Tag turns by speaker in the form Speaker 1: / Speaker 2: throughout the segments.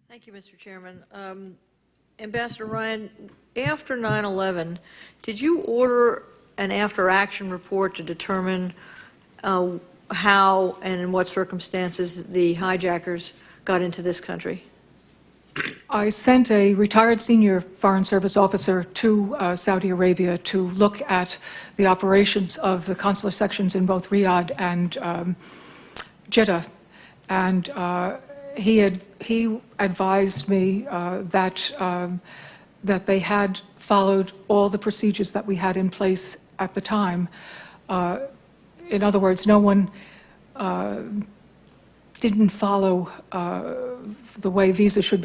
Speaker 1: Thank you, Mr. Chairman. Ambassador Ryan, after 9/11, did you order an after-action report to determine how and in what circumstances the hijackers got into this country?
Speaker 2: I sent a retired senior Foreign Service officer to Saudi Arabia to look at the operations of the consular sections in both Riyadh and Jeddah, and he advised me that they had followed all the procedures that we had in place at the time. In other words, no one didn't follow the way visas should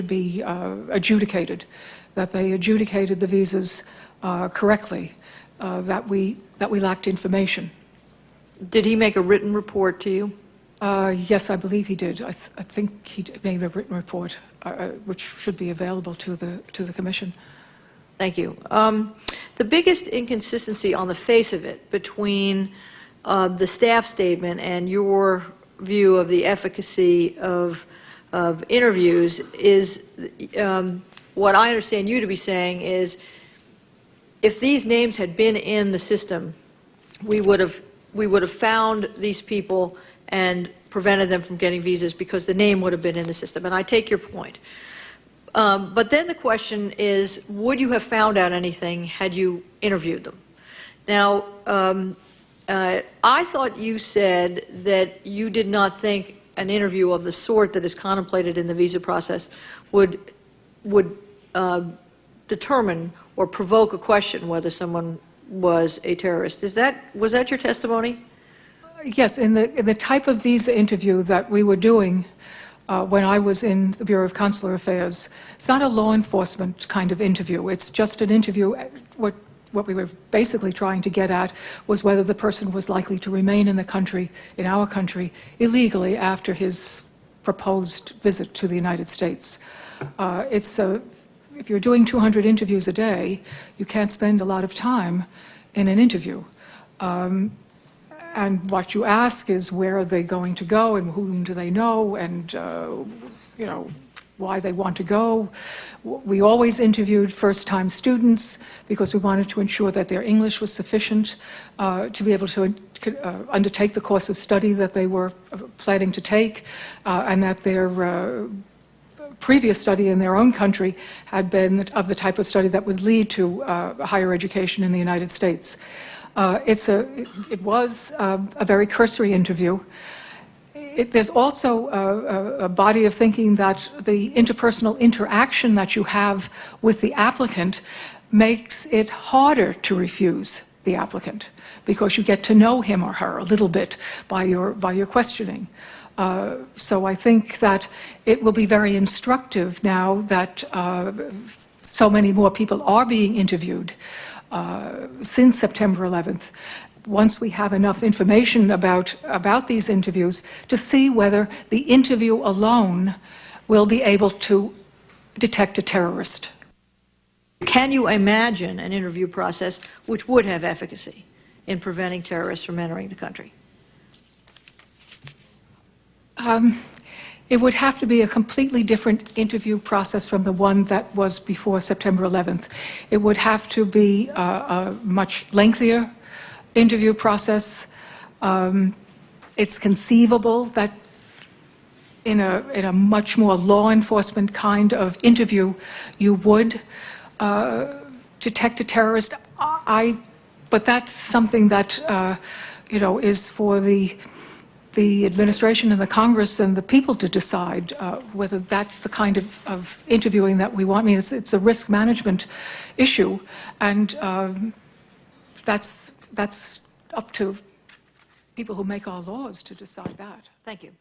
Speaker 2: be adjudicated, that they adjudicated the visas correctly, that we lacked information.
Speaker 1: Did he make a written report to you?
Speaker 2: Yes, I believe he did. I think he made a written report, which should be available to the Commission.
Speaker 1: Thank you. The biggest inconsistency on the face of it between the staff statement and your view of the efficacy of interviews is what I understand you to be saying is if these names had been in the system, we would have found these people and prevented them from getting visas because the name would have been in the system. And I take your point. But then the question is, would you have found out anything had you interviewed them? Now, I thought you said that you did not think an interview of the sort that is contemplated in the visa process would determine or provoke a question whether someone was a terrorist. Was that your testimony?
Speaker 2: Yes, in the type of visa interview that we were doing when I was in the Bureau of Consular Affairs, it's not a law enforcement kind of interview. It's just an interview. What we were basically trying to get at was whether the person was likely to remain in the country, in our country, illegally after his proposed visit to the United States. If you're doing 200 interviews a day, you can't spend a lot of time in an interview. And what you ask is where are they going to go and whom do they know and, you know, why they want to go. We always interviewed first-time students because we wanted to ensure that their English was sufficient to be able to undertake the course of study that they were planning to take and that their previous study in their own country had been of the type of study that would lead to higher education in the United States. It was a very cursory interview. There's also a body of thinking that the interpersonal interaction that you have with the applicant makes it harder to refuse the applicant because you get to know him or her a little bit by your questioning. So I think that it will be very instructive now that so many more people are being interviewed since September 11th. Once we have enough information about these interviews to see whether the interview alone will be able to detect a terrorist.
Speaker 1: Can you imagine an interview process which would have efficacy in preventing terrorists from entering the country?
Speaker 2: It would have to be a completely different interview process from the one that was before September 11th. It would have to be a much lengthier interview process. It's conceivable that in a much more law enforcement kind of interview, you would detect a terrorist. But that's something that you know, is for the administration and the Congress and the people to decide whether that's the kind of interviewing that we want. I mean, it's a risk management issue, and that's up to people who make our laws to decide that.
Speaker 1: Thank you.